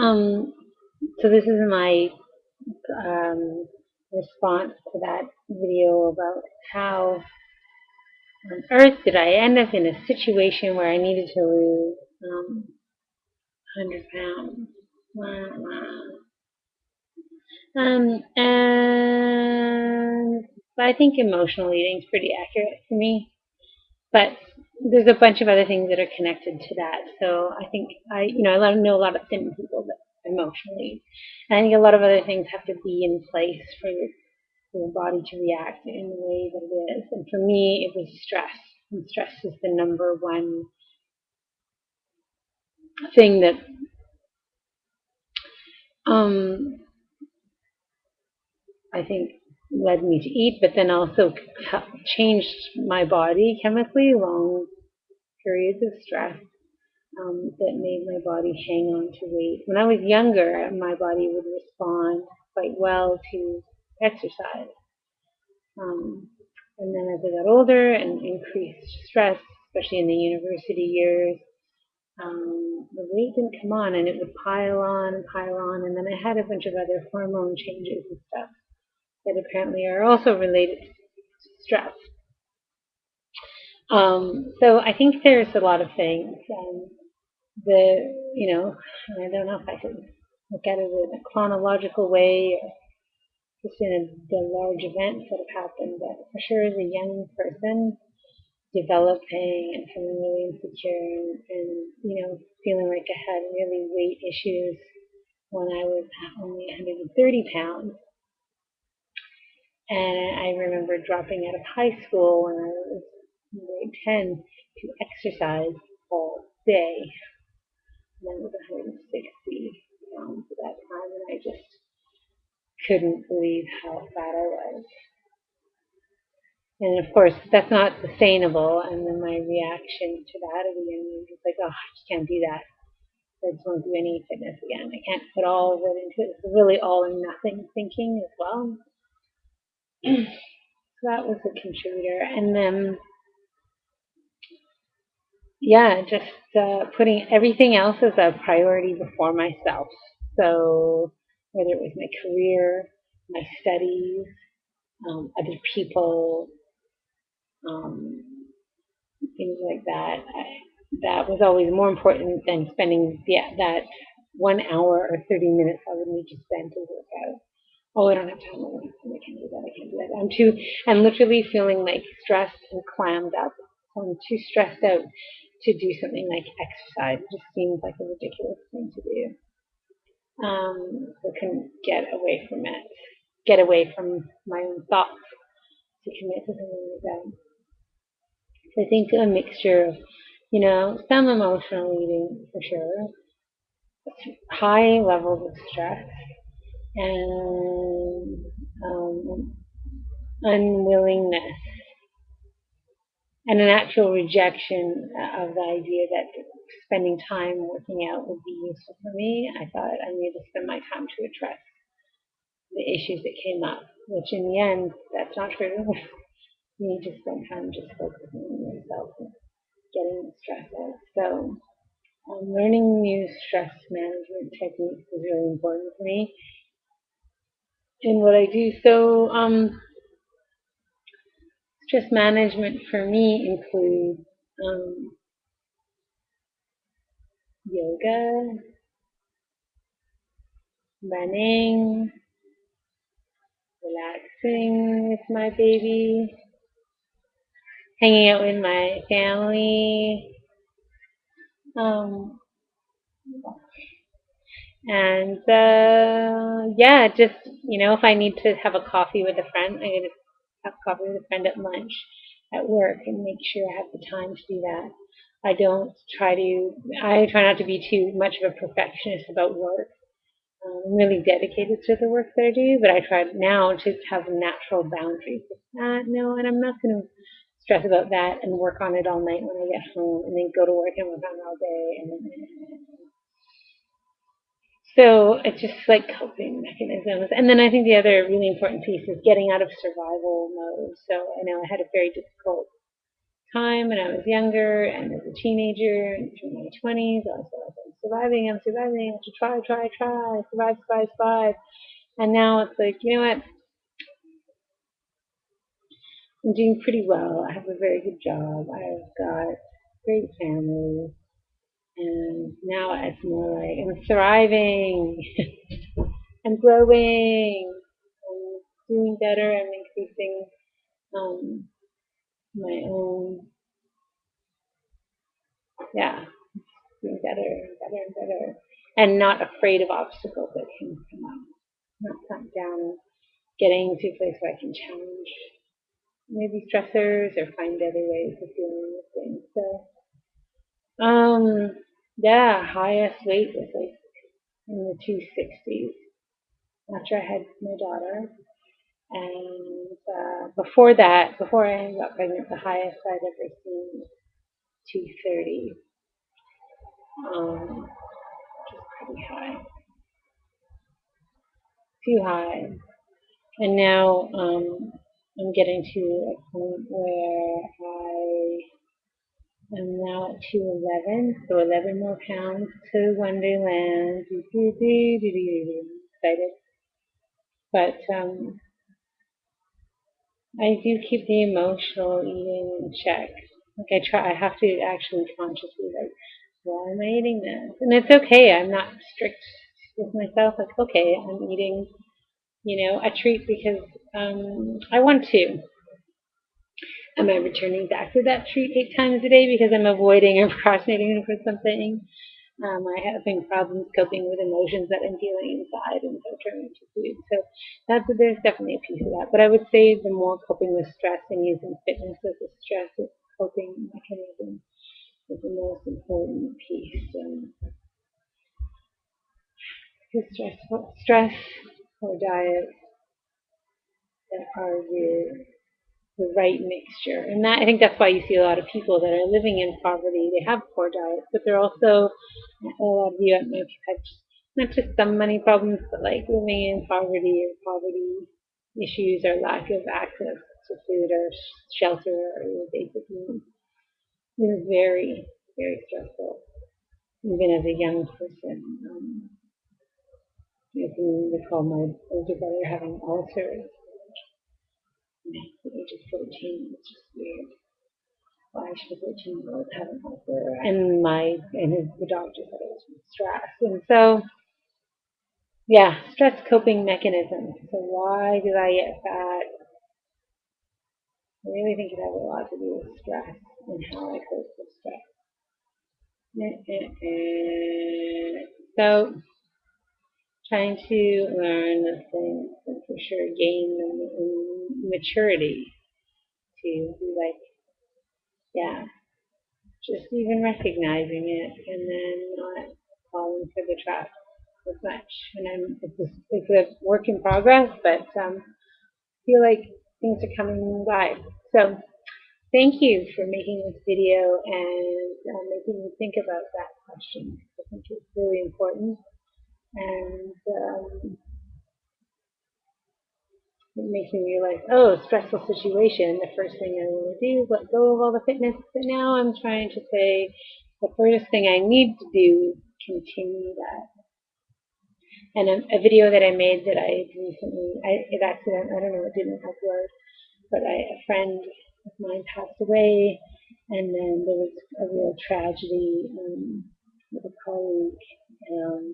Um, so this is my um, response to that video about how on earth did I end up in a situation where I needed to lose 100 pounds. And I think emotional eating is pretty accurate for me. But there's a bunch of other things that are connected to that. So I think I know a lot of thin people that emotionally, and I think a lot of other things have to be in place for your body to react in the way that it is. And for me, it was stress. And stress is the number one thing that um, I think led me to eat, but then also changed my body chemically. Long periods of stress that made my body hang on to weight. When I was younger, my body would respond quite well to exercise. Um, and then as I got older and increased stress, especially in the university years, the weight didn't come on and it would pile on and pile on. And then I had a bunch of other hormone changes and stuff that apparently are also related to stress. So I think there's a lot of things. I don't know if I could look at it in a chronological way or just in the large events that have happened, but for sure as a young person, developing and feeling really insecure and feeling like I had really weight issues when I was only 130 pounds. And I remember dropping out of high school when I was in grade 10 to exercise all day. And I was 160 pounds at that time, and I just couldn't believe how fat I was. And of course, that's not sustainable. And then my reaction to that at the end was like, oh, I just can't do that. I just won't do any fitness again. I can't put all of it into it. It's really all or nothing thinking as well. So that was a contributor. And then, yeah, just putting everything else as a priority before myself. So whether it was my career, my studies, other people, um, things like that. That was always more important than spending that 1 hour or 30 minutes I would need to spend to work out. Oh, I don't have time. I can't do that. I can't do that. I'm literally feeling like stressed and clammed up. I'm too stressed out to do something like exercise. It just seems like a ridiculous thing to do. So I couldn't get away from it, get away from my own thoughts to commit to something like that. So I think a mixture of, some emotional eating for sure, high levels of stress, and unwillingness, and an actual rejection of the idea that spending time working out would be useful for me. I thought I needed to spend my time to address the issues that came up, which in the end, that's not true. You need to spend time just focusing on yourself and getting the stress out. So learning new stress management techniques is really important for me in what I do. So stress management for me includes yoga, running, relaxing with my baby, hanging out with my family, um, and yeah, just if I need to have a coffee with a friend, I'm gonna have coffee with a friend at lunch, at work, and make sure I have the time to do that. I don't try to. I try not to be too much of a perfectionist about work. I'm really dedicated to the work that I do, but I try now to have natural boundaries. No, and I'm not going to stress about that and work on it all night when I get home, and then go to work and work on it all day, and then so it's just like coping mechanisms. And then I think the other really important piece is getting out of survival mode. So I know I had a very difficult time when I was younger and as a teenager and through my 20s. Also, I'm surviving, I have to try, survive. And now it's like, you know what, I'm doing pretty well. I have a very good job. I've got a great family. And now it's more like I'm thriving and growing and doing better and increasing um, my own, yeah, doing better and better and better. And not afraid of obstacles that can come up. Not sunk down and getting to a place where I can challenge maybe stressors or find other ways of dealing with things. So, yeah, highest weight was like in the 260s after I had my daughter. And before that, before I got pregnant, the highest I'd ever seen was 230, which is pretty high, too high. And now I'm getting to a point where I am now at 211, so 11 more pounds to Wonderland. Excited. But I do keep the emotional eating in check. Like I have to actually consciously like, why am I eating this? And it's okay. I'm not strict with myself. Like, okay, I'm eating, a treat because I want to. Am I returning back to that treat 8 times a day because I'm avoiding or procrastinating for something? I having problems coping with emotions that I'm feeling inside, and so turning to food. So there's definitely a piece of that. But I would say the more coping with stress and using fitness as a stress coping mechanism is the most important piece. Because stress or diet that are the right mixture. And that I think that's why you see a lot of people that are living in poverty. They have poor diets, but they're also a lot of you, I don't know if you've had not just some money problems, but like living in poverty or poverty issues or lack of access to food or shelter or your basic needs. It's very, very stressful. Even as a young person, I can recall my older brother having ulcers at the age of 14. It's just weird. Why should a 14-year-old have an ulcer? And the doctor said it was from stress. And so, yeah, stress coping mechanism. So why do I get fat? I really think it has a lot to do with stress and how I cope with stress. So trying to learn the things and for sure gain the maturity to be like, yeah, just even recognizing it and then not falling for the trap as much. And it's a work in progress, but feel like things are coming by. So thank you for making this video and making me think about that question. I think it's really important. And it makes me realize, oh, stressful situation. The first thing I want to do is let go of all the fitness. But now I'm trying to say the first thing I need to do is continue that. And a video that I made that I recently, it accident, I don't know, it didn't upload, but a friend of mine passed away, and then there was a real tragedy with a colleague. Um,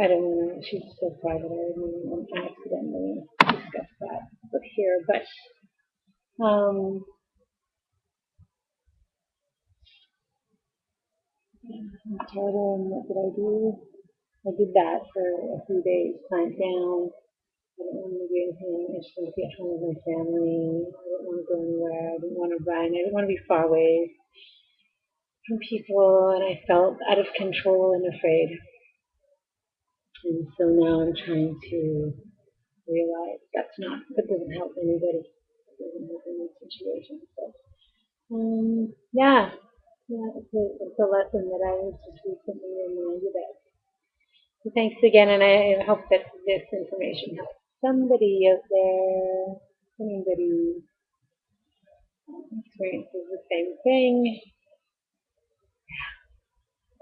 I don't know, she's so private, I don't want to accidentally discuss that with here, but total, and what did I do? I did that for a few days, clamped down. I didn't want to do anything. I just wanted to be at home with my family. I didn't want to go anywhere. I didn't want to run. I didn't want to be far away from people, and I felt out of control and afraid. And so now I'm trying to realize that doesn't help anybody. It doesn't help any situation. So, yeah, it's a lesson that I was just recently reminded of. So thanks again, and I hope that this information helps somebody out there, anybody experiences the same thing.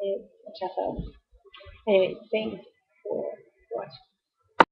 It's tough. Anyway, thanks.